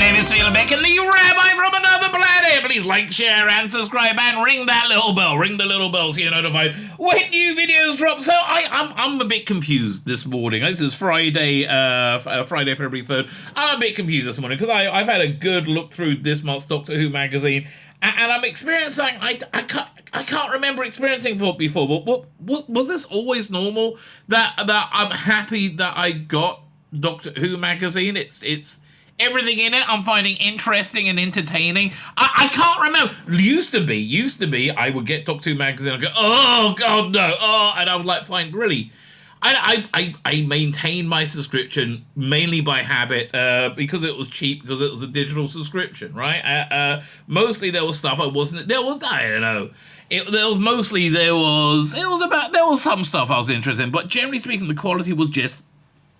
name is Tzvi Lebetkin, the Rabbi from another planet. Please like, share, and subscribe, and ring that little bell. Ring the little bell so you're notified when new videos drop. So I'm a bit confused this morning. This is Friday, Friday, February 3rd. I'm a bit confused this morning because I've had a good look through this month's Doctor Who magazine, and I'm experiencing I can't remember experiencing before. But was this always normal? That I'm happy that I got Doctor Who magazine. It's everything in it I'm finding interesting and entertaining. I can't remember. Used to be I would get Doctor Who magazine and go, oh god no, and I was like, fine, really. I maintained my subscription mainly by habit because it was cheap, because it was a digital subscription, right? Mostly there was stuff I wasn't. There was some stuff I was interested in, but generally speaking, the quality was just,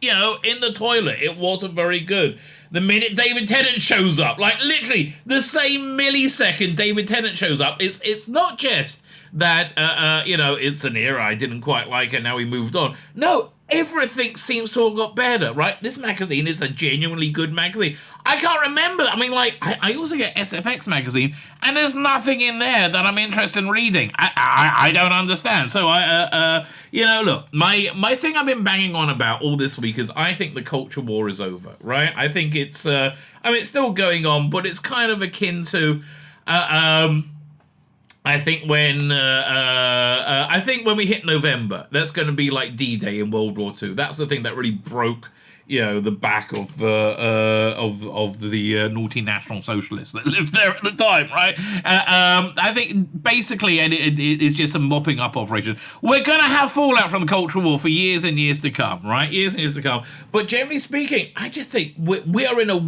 in the toilet. It wasn't very good. The minute David Tennant shows up, like literally the same millisecond David Tennant shows up, it's not just that, it's an era I didn't quite like and now we moved on. No, everything seems to have got better, right? This magazine is a genuinely good magazine. I can't remember. I mean, like, I also get SFX magazine, and there's nothing in there that I'm interested in reading. I don't understand. So, look, my thing I've been banging on about all this week is I think the culture war is over, right? I think it's still going on, but it's kind of akin to, I think when we hit November, that's going to be like D-Day in World War II. That's the thing that really broke, the back of the naughty National Socialists that lived there at the time, right? I think basically, and it's just a mopping up operation. We're going to have fallout from the cultural war for years and years to come, right? Years and years to come. But generally speaking, I just think we are in a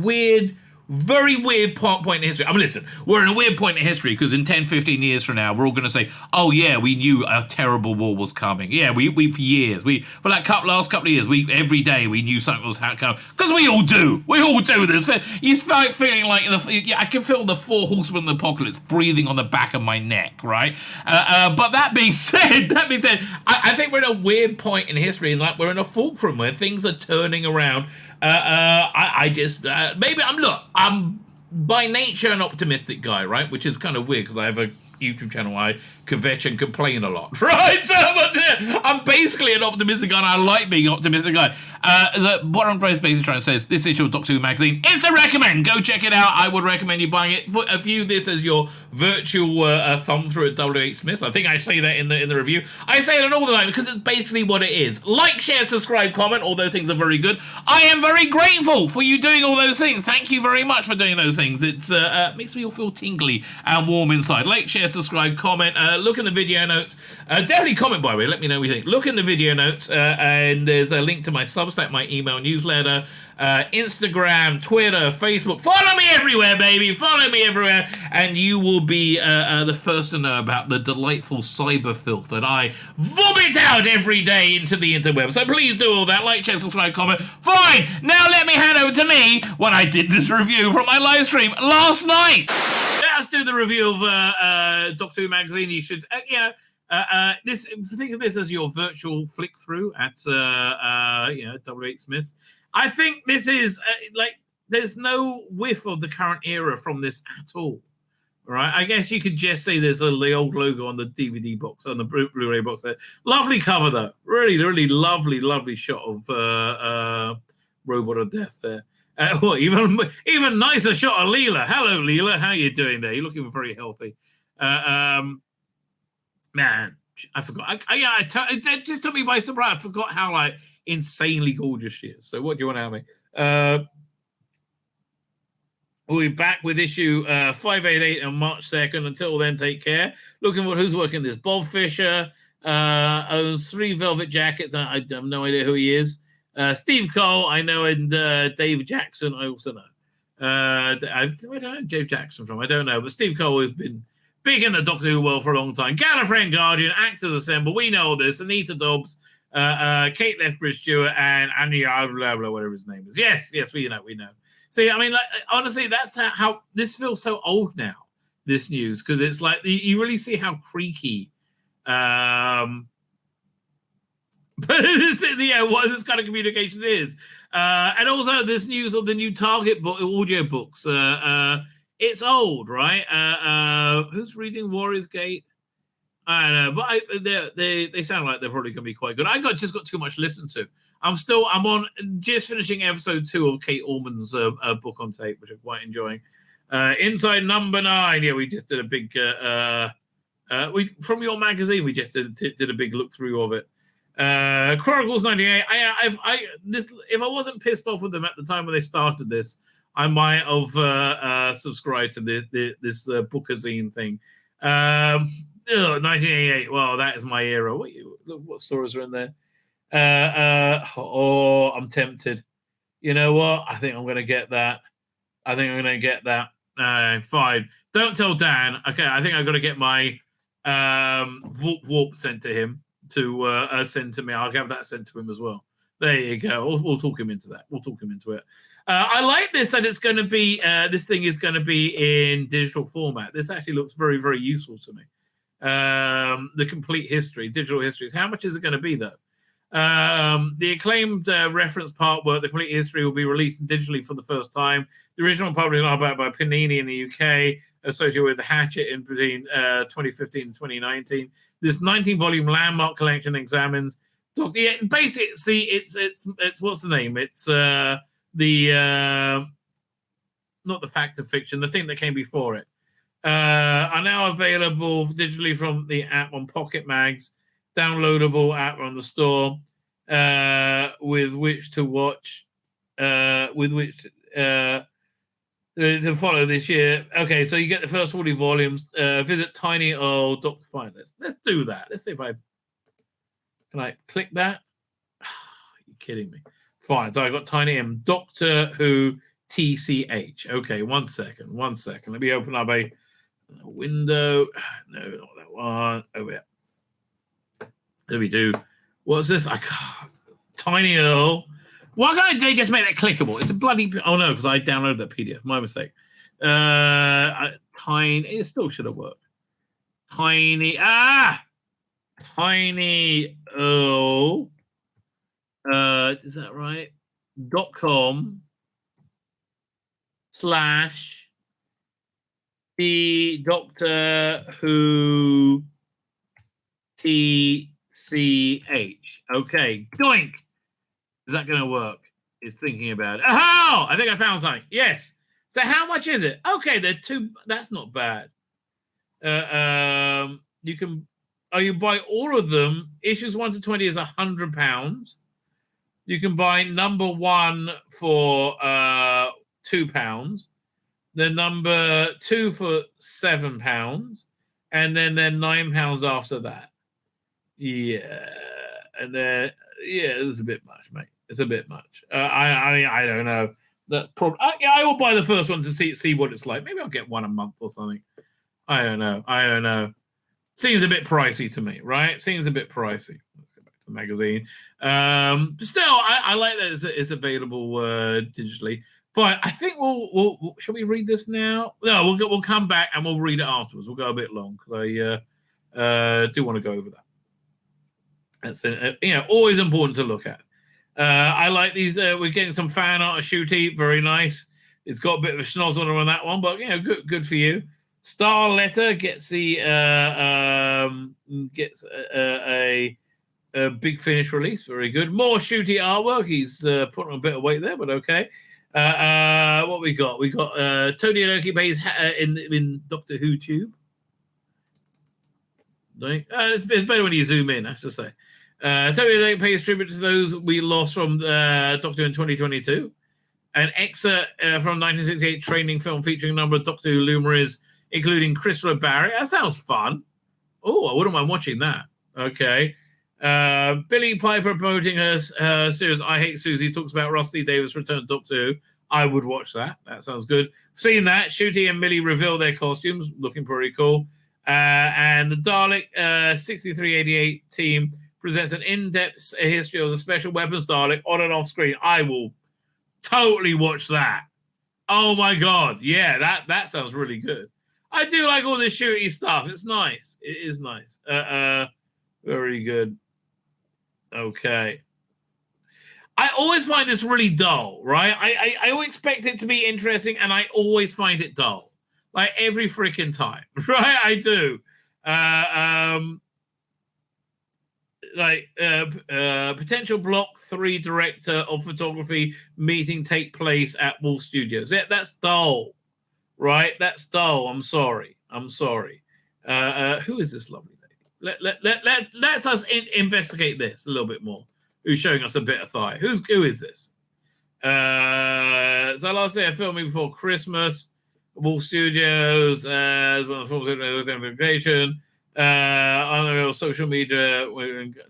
very weird point in history. I mean, listen, we're in a weird point in history because in 10, 15 years from now, we're all going to say, oh, yeah, we knew a terrible war was coming. Yeah, we for years, for that last couple of years, every day we knew something was coming. Because we all do. We all do this. You start feeling like, I can feel the four horsemen of the apocalypse breathing on the back of my neck, right? But that being said, I think we're in a weird point in history, and like we're in a fulcrum where things are turning around. I'm by nature an optimistic guy, right? Which is kind of weird because I have a YouTube channel where I kvetch and complain a lot, right? So I'm basically an optimistic guy, and I like being an optimistic guy. What I'm basically trying to say is this issue of Doctor Who magazine is a recommend. Go check it out. I would recommend you buying it. View this as your virtual thumb through at W.H. Smith. I think I say that in the review. I say it all the time because it's basically what it is. Like, share, subscribe, comment. All those things are very good. I am very grateful for you doing all those things. Thank you very much for doing those things. It makes me all feel tingly and warm inside. Like, share, subscribe, comment. Look in the video notes. Definitely comment, by the way. Let me know what you think. Look in the video notes, and there's a link to my Substack, my email newsletter, Instagram, Twitter, Facebook. Follow me everywhere, baby. Follow me everywhere, and you will be the first to know about the delightful cyber filth that I vomit out every day into the interweb. So please do all that. Like, share, subscribe, comment. Fine. Now let me hand over to me when I did this review from my live stream last night. Let's do the review of Doctor Who magazine. You should, think of this as your virtual flick through at, W.H. Smith. I think this is there's no whiff of the current era from this at all, right? I guess you could just say there's the old logo on the DVD box, on the Blu-ray box there. Lovely cover though, really, really lovely shot of Robot of Death there. Even nicer shot of Leela. Hello, Leela. How you doing there? You're looking very healthy. Man, I forgot. It just took me by surprise. I forgot how insanely gorgeous she is. So what do you want to have me? We'll be back with issue 588 on March 2nd. Until then, take care. Looking for who's working this. Bob Fisher owns 3 velvet jackets. I have no idea who he is. Steve Cole, I know, and Dave Jackson, I also know. I don't know Dave Jackson from, I don't know, but Steve Cole has been big in the Doctor Who world for a long time. Gallifreyan Guardian, Actors Assemble, we know all this. Anita Dobbs, Kate Lethbridge Stewart, and Andy, blah, blah, whatever his name is. Yes, we know. See, I mean, honestly, that's how this feels so old now, this news, because it's like, you really see how creaky But what this kind of communication is. And also, there's news of the new Target book, audio books. It's old, right? Who's reading Warriors Gate? I don't know, but they sound like they're probably going to be quite good. Just got too much to listen to. I'm on just finishing episode 2 of Kate Orman's book on tape, which I'm quite enjoying. Inside Number 9, yeah, we just did a big from your magazine. We just did a big look through of it. Chronicles 98. If I wasn't pissed off with them at the time when they started this, I might have subscribed to this bookazine thing. 1988. Well, that is my era. What stories are in there? I'm tempted. You know what? I think I'm going to get that. Fine. Don't tell Dan. Okay, I think I've got to get my Warp sent to him to send to me. I'll have that sent to him as well. There you go. We'll talk him into that. We'll talk him into it. I like this, that it's going to be, this thing is going to be in digital format. This actually looks very, very useful to me. The complete history, digital histories. How much is it going to be, though? The acclaimed reference part work, The Complete History, will be released digitally for the first time. The original published by Panini in the UK, associated with the Hatchet in between 2015 and 2019. This 19-volume landmark collection examines. Basically, it's what's the name? It's not the fact of fiction, the thing that came before it. Are now available digitally from the app on Pocket Mags, downloadable app on the store, with which to watch, to follow this year. Okay, so you get the first 40 volumes. Visit Tiny or Dr. Fine. Let's do that. Let's see if can I click that? You're kidding me. Fine. So I got Tiny M, Doctor Who TCH. Okay, one second. Let me open up a window. No, not that one. Over here. There we do. What's this? Tiny Earl. Why can't they just make that clickable? It's a bloody. Oh no, because I downloaded that PDF. My mistake. Tiny. It still should have worked. Tiny Earl. Is that right? .com/ the Doctor Who TCH. Okay, doink. Is that going to work? Is thinking about it. Oh, I think I found something. Yes. So how much is it? Okay, they're two. That's not bad. You can. You buy all of them. Issues 1 to 20 is £100. You can buy number 1 for £2. The number 2 for £7, and then they're £9 after that. Yeah, and then it's a bit much, mate. It's a bit much. I don't know. That's probably. I will buy the first one to see what it's like. Maybe I'll get one a month or something. I don't know. Seems a bit pricey to me, right? Seems a bit pricey. Let's go back to the magazine. Still, I like that it's available digitally. Fine. I think we'll shall we read this now? No, we'll come back and we'll read it afterwards. We'll go a bit long because I do want to go over that. That's always important to look at. I like these. We're getting some fan art of Shooty. Very nice. It's got a bit of a schnozzle on that one, but good for you. Star Letter gets the a big finish release. Very good. More Shooty artwork. He's putting on a bit of weight there, but okay. What we got? We got Tony Inoki plays in Doctor Who Tube. It's better when you zoom in, I have to say. Tony Inoki pays tribute to those we lost from Doctor Who in 2022. An excerpt from 1968 training film featuring a number of Doctor Who luminaries, including Christopher Barrett. That sounds fun. Oh, I wouldn't mind watching that. Okay. Billy Piper promoting her series I Hate Susie talks about Rusty Davis' return to Doctor Who. I would watch that. That sounds good. Seen that. Shooty and Millie reveal their costumes. Looking pretty cool. And the Dalek 6388 team presents an in-depth history of the special weapons Dalek on and off screen. I will totally watch that. Oh my God. Yeah, that sounds really good. I do like all this Shooty stuff. It's nice. It is nice. Very good. Okay. I always find this really dull, right? I always expect it to be interesting, and I always find it dull, like every freaking time, right? I do. Potential Block 3 director of photography meeting take place at Wolf Studios. That's dull, right? That's dull. I'm sorry. Who is this lovely lady? Let's us investigate this a little bit more. Who's showing us a bit of thigh? Who is this? So last day of filming before Christmas, Wolf Studios, as well as notification. On the social media,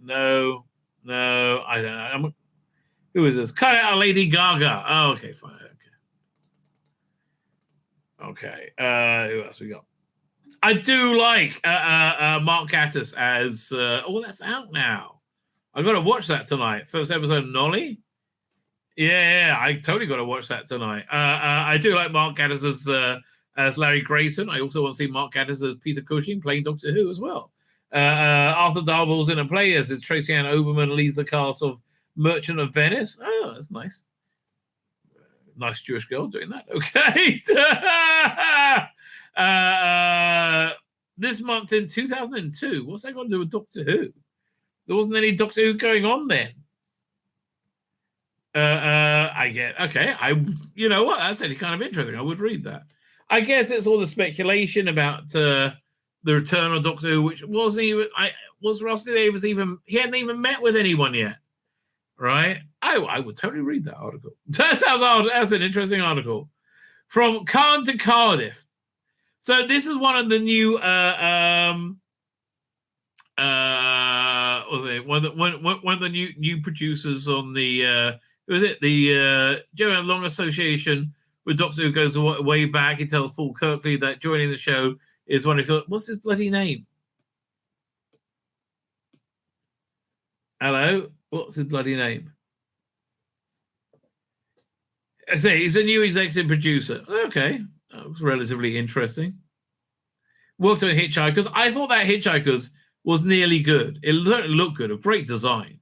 no, I don't know. Who is this? Cut out Lady Gaga. Oh, okay, fine. Okay. Who else we got? I do like Mark Gatiss as. That's out now. I got to watch that tonight. First episode of Nolly. Yeah, I totally got to watch that tonight. I do like Mark Gatiss as Larry Grayson. I also want to see Mark Gatiss as Peter Cushing playing Doctor Who as well. Arthur Darvill's in a play as Tracy Ann Oberman leads the cast of Merchant of Venice. Oh, that's nice. Nice Jewish girl doing that. Okay. This month in 2002, what's that got to do with Doctor Who? There wasn't any Doctor Who going on then. I get okay. You know what? That's actually kind of interesting. I would read that. I guess it's all the speculation about the return of Doctor Who, which wasn't even. Was Rusty Davies even? He hadn't even met with anyone yet, right? I would totally read that article. That sounds odd. That's an interesting article. From Caen to Cardiff. So this is one of the new one of the new producers on the who is it? The Joanne Long Association with Doctor Who goes way back. He tells Paul Kirkley that joining the show is one of his. What's his bloody name? Hello? What's his bloody name? I say he's a new executive producer. Okay. That was relatively interesting. Worked on Hitchhikers. I thought that Hitchhikers was nearly good. It looked good. A great design.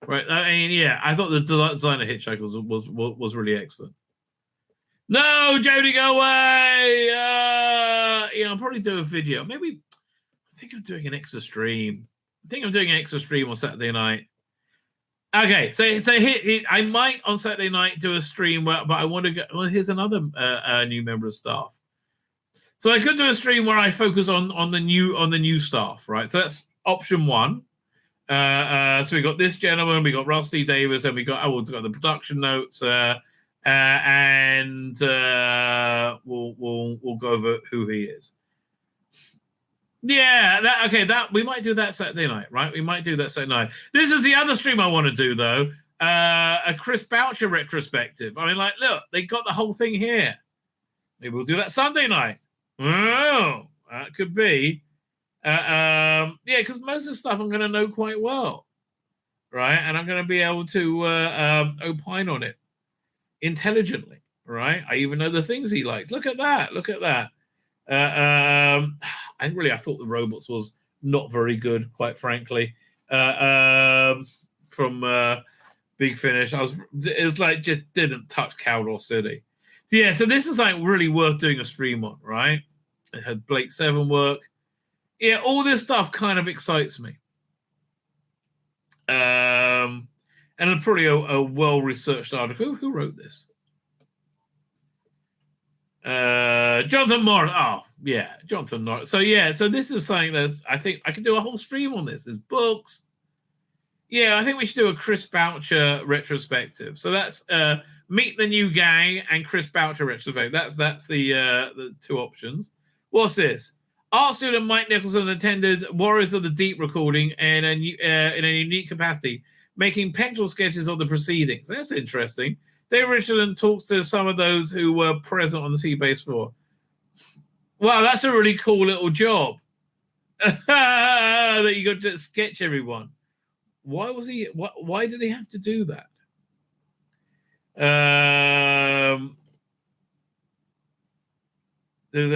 Right. I mean, yeah, I thought the design of Hitchhikers was really excellent. No, Jodie, go away. Yeah, I'll probably do a video. Maybe I think I'm doing an extra stream. On Saturday night. Okay, so I might on Saturday night do a stream, but I want to go. Well, here's another new member of staff. So I could do a stream where I focus on the new staff, right? So that's option one. So we got this gentleman, we got Rusty Davies, and we've got the production notes, and we'll go over who he is. Yeah, that we might do that Saturday night, right? We might do that Saturday night. This is the other stream I want to do though, a Chris Boucher retrospective. I mean, like, look, they got the whole thing here. Maybe we'll do that Sunday night. Oh, that could be. Yeah, because most of the stuff I'm going to know quite well, right? And I'm going to be able to opine on it intelligently, right? I even know the things he likes. Look at that. I thought the robots was not very good, quite frankly. From Big Finish, it was like just didn't touch Caldor City. Yeah, so this is like really worth doing a stream on, right? It had Blake Seven work. Yeah, all this stuff kind of excites me. And probably a well-researched article. Who wrote this? Jonathan Morris. Oh, yeah, Jonathan Morris. So this is something that I think I could do a whole stream on this. There's books. Yeah, I think we should do a Chris Boucher retrospective. So that's Meet the New Gang and Chris Boucher retrospective. That's the two options. What's this? Art student Mike Nicholson attended Warriors of the Deep recording in a unique capacity, making pencil sketches of the proceedings. That's interesting. David Richardson talks to some of those who were present on the Seabase floor. Wow, that's a really cool little job. That you got to sketch everyone. Why did he have to do that? Let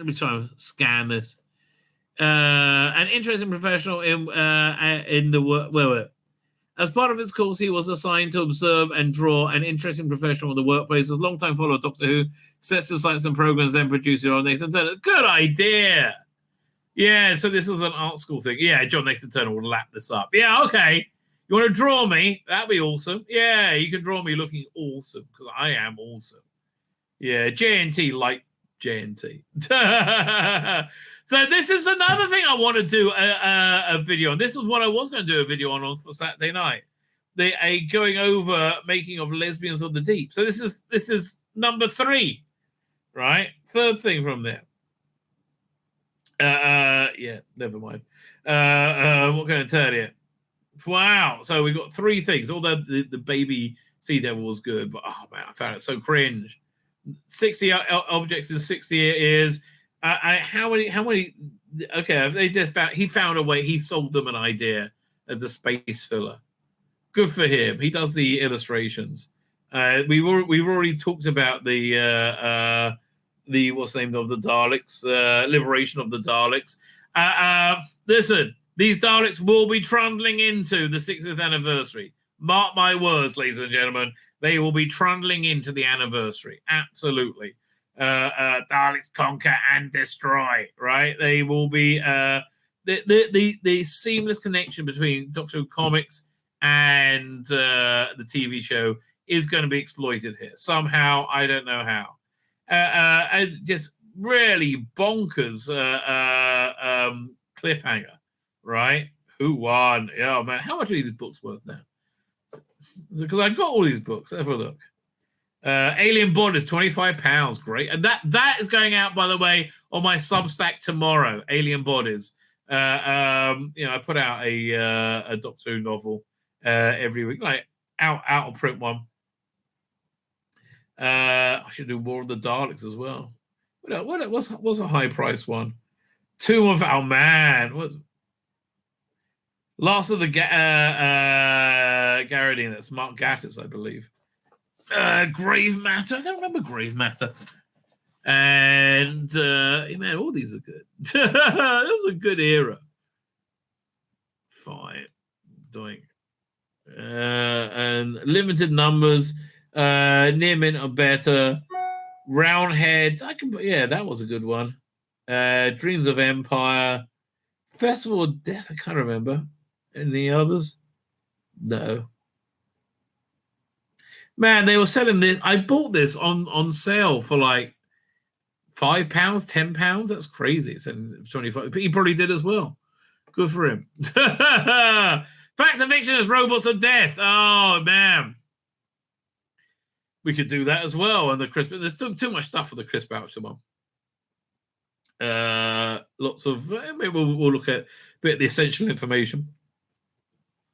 me try and scan this. An interesting professional in the work. As part of his course, he was assigned to observe and draw an interesting professional in the workplace. As long-time follower of Doctor Who, sets the sites and programs, then produces on Nathan Turner. Good idea. Yeah, so this is an art school thing. Yeah, John Nathan Turner will lap this up. Yeah, okay. You want to draw me? That'd be awesome. Yeah, you can draw me looking awesome because I am awesome. Yeah, JNT like JNT. So this is another thing I want to do a video on. This is what I was going to do a video on for Saturday night. A going over making of Lesbians of the Deep. So this is number 3, right? Third thing from there. Yeah, never mind. What can I tell you? Wow. So we got 3 things. Although the baby sea devil was good, but oh man, I found it so cringe. 60 objects in 60 years. How many? Okay, they just he found a way. He sold them an idea as a space filler. Good for him. He does the illustrations. We've already talked about the what's the name of the Daleks, liberation of the Daleks. Listen, these Daleks will be trundling into the 60th anniversary. Mark my words, ladies and gentlemen. They will be trundling into the anniversary. Absolutely. Daleks conquer and destroy, right? They will be the seamless connection between Doctor Who comics and the TV show is going to be exploited here. Somehow, I don't know how. Just really bonkers cliffhanger, right? Who won? Oh, man. How much are these books worth now? Because I got all these books. Have a look. Alien Bodies, £25. Great. And that is going out, by the way, on my Substack tomorrow. Alien Bodies. I put out a Doctor Who novel every week, like out of print one. I should do more of the Daleks as well. What's a high price one? Tomb of what's Last of the Garradine. That's Mark Gatiss, I believe. Grave Matter. I don't remember Grave Matter. And man, all these are good. That was a good era. Fine. Doing. And limited numbers. Near mint or better. Roundheads. That was a good one. Dreams of Empire. Festival of Death. I can't remember. Any others? No. Man, they were selling this. I bought this on sale for like £5, £10. That's crazy. It's 25. He probably did as well. Good for him. Fact and Fiction is Robots of Death. Oh man, we could do that as well. And the Chris, there's too much stuff for the Chris Boucher one. Lots of. Maybe we'll look at a bit of the essential information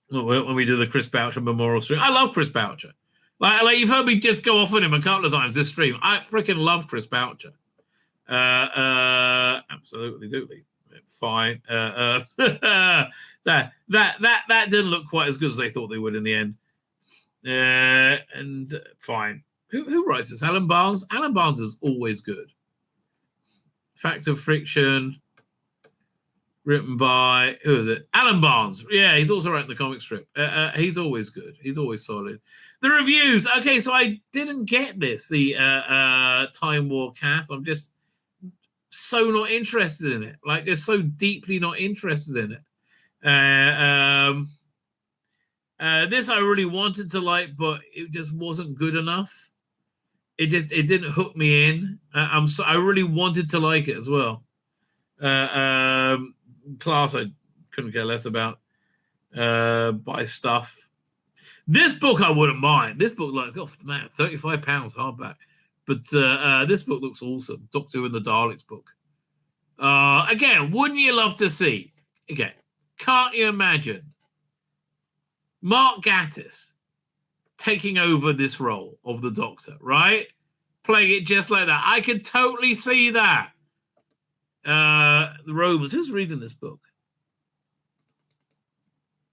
when we do the Chris Boucher memorial stream. I love Chris Boucher. Like you've heard me just go off on him a couple of times this stream. I freaking love Chris Boucher. Absolutely, doodly. Fine. That didn't look quite as good as they thought they would in the end. And fine. Who writes this? Alan Barnes. Alan Barnes is always good. Fact of Fiction, written by who is it? Alan Barnes. Yeah, he's also writing the comic strip. He's always good. He's always solid. The reviews. Okay, so I didn't get this. The Time War cast. I'm just so not interested in it. Like, just so deeply not interested in it. This I really wanted to like, but it just wasn't good enough. It didn't hook me in. I really wanted to like it as well. Class I couldn't care less about. Buy stuff. This book I wouldn't mind. This book, like, oh man, £35 hardback. But this book looks awesome. Doctor Who and the Daleks book. Again, wouldn't you love to see? Again, can't you imagine Mark Gatiss taking over this role of the Doctor, right? Playing it just like that. I could totally see that. The Romans. Who's reading this book?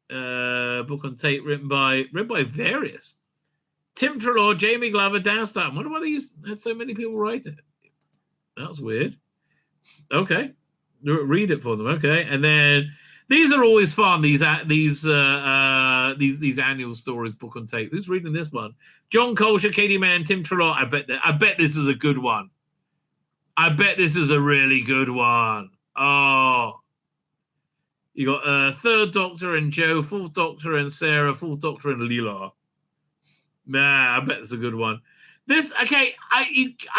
Book on tape written by various. Tim Trelaw, Jamie Glover, Dan Sutton. I wonder why they had so many people write it. That was weird. Okay. Read it for them. Okay. And then These are always fun. These annual stories, book on tape. Who's reading this one? John Colsher, Katie Mann, Tim Trelaw. I bet this is a good one. I bet this is a really good one. Oh, you got Third Doctor and Joe, Fourth Doctor and Sarah, Fourth Doctor and Leela. Nah, I bet it's a good one. This I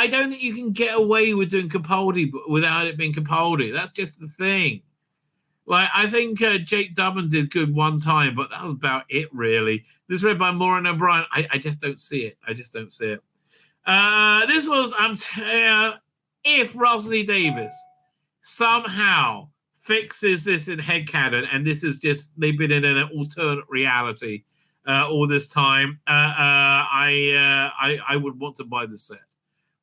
don't think you can get away with doing Capaldi without it being Capaldi. That's just the thing. Like, I think Jake Dubman did good one time, but that was about it, really. This read by Maureen O'Brien. I just don't see it. This was, if Russell T Davis somehow fixes this in headcanon, and this is just, they've been in an alternate reality all this time, I would want to buy the set.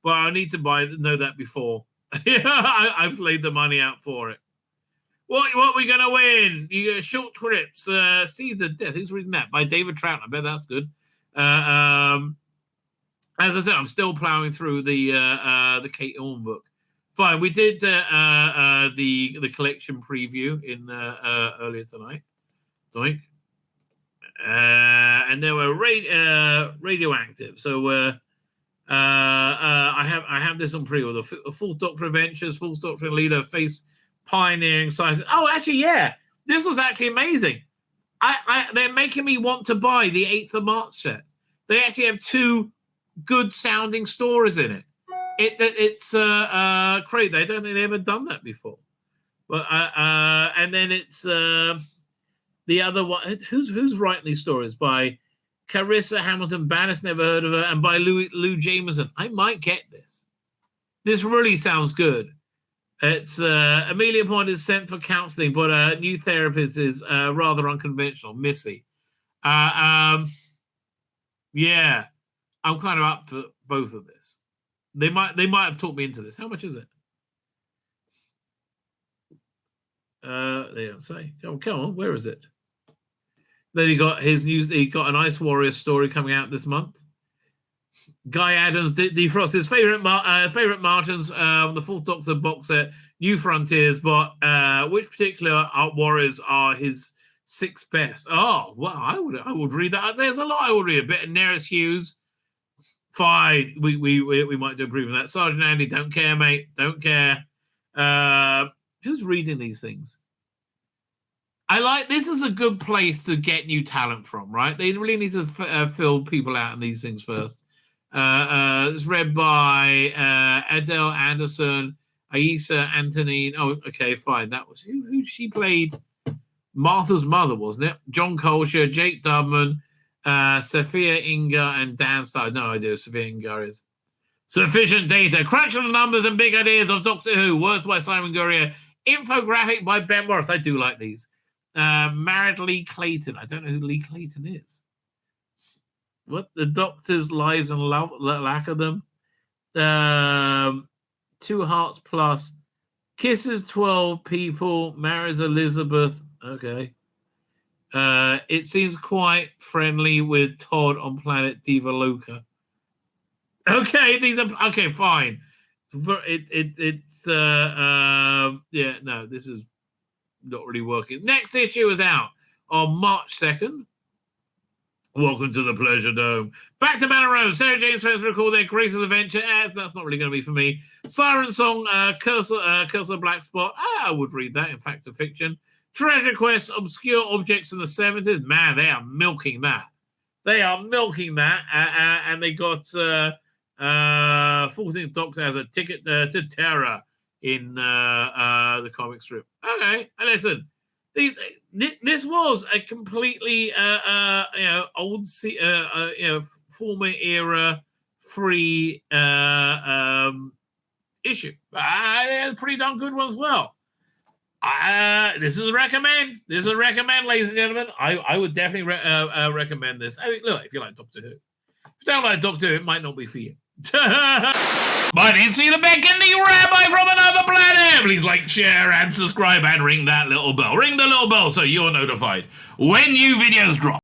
But I need to know that before. I've laid the money out for it. What are we going to win? You get Short Trips, Seeds of Death. Who's reading that? By David Trout. I bet that's good. As I said, I'm still plowing through the Kate Orme book. Fine. We did the collection preview in earlier tonight. Doink. And they were radioactive. So I have this on pre-order. Fourth Doctor Adventures, Fourth Doctor Leader, Face Pioneering Science. Oh, actually, yeah. This was actually amazing. They're making me want to buy the 8th of March set. They actually have 2 good sounding stories in it. It's great. I don't think they've ever done that before. But and then it's the other one. Who's writing these stories? By Carissa Hamilton Bannis, never heard of her, and by Lou Jameson. I might get this. This really sounds good. It's Amelia Point is sent for counseling, but a new therapist is rather unconventional, Missy. Yeah, I'm kind of up for both of this. They might have talked me into this. How much is it? They don't say. Come on, where is it? Then he got his news. He got an Ice Warriors story coming out this month. Guy Adams defrosts his favorite Martians on the Fourth Doctor box set, New Frontiers. But which particular warriors are his 6 best? Oh, well, I would read that. There's a lot I would read. A bit of Neris Hughes. Fine, we might do a proof of that. Sergeant Andy, don't care, mate. Don't care. Who's reading these things? This is a good place to get new talent from, right? They really need to fill people out in these things first. It's read by Adele Anderson, Aisa Antonine. Oh, okay, fine. That was who she played. Martha's mother, wasn't it? John Colsher, Jake Dubman, Sophia Inga, and Dan Starr. No idea who Sophia Inga is. Sufficient data. Crunch on the numbers and big ideas of Doctor Who. Words by Simon Gurrier. Infographic by Ben Morris. I do like these. Married Lee Clayton. I don't know who Lee Clayton is. What? The Doctor's Lives and Lack of Them. 2 Hearts Plus. Kisses 12 People. Marries Elizabeth. Okay. It seems quite friendly with Todd on planet Diva Loca. Okay, these are okay. Fine. It's yeah. No, this is not really working. Next issue is out on March 2nd. Welcome to the Pleasure Dome. Back to Banner Road. Sarah James friends record their greatest adventure. That's not really going to be for me. Siren Song, Curse of Black Spot. I would read that in Fact or Fiction. Treasure Quest, Obscure Objects in the 70s. Man, they are milking that. And they got 14th Doctor as a ticket to terror in the comic strip. Okay, listen. This was a completely old former era free issue. Pretty darn good one as well. This is a recommend. Ladies and gentlemen. I would definitely recommend this. I mean, look, if you like Doctor Who. If you don't like Doctor Who, it might not be for you. My name's Tzvi Lebetkin, the Rabbi from another planet. Please like, share, and subscribe, and ring that little bell. Ring the little bell so you're notified when new videos drop.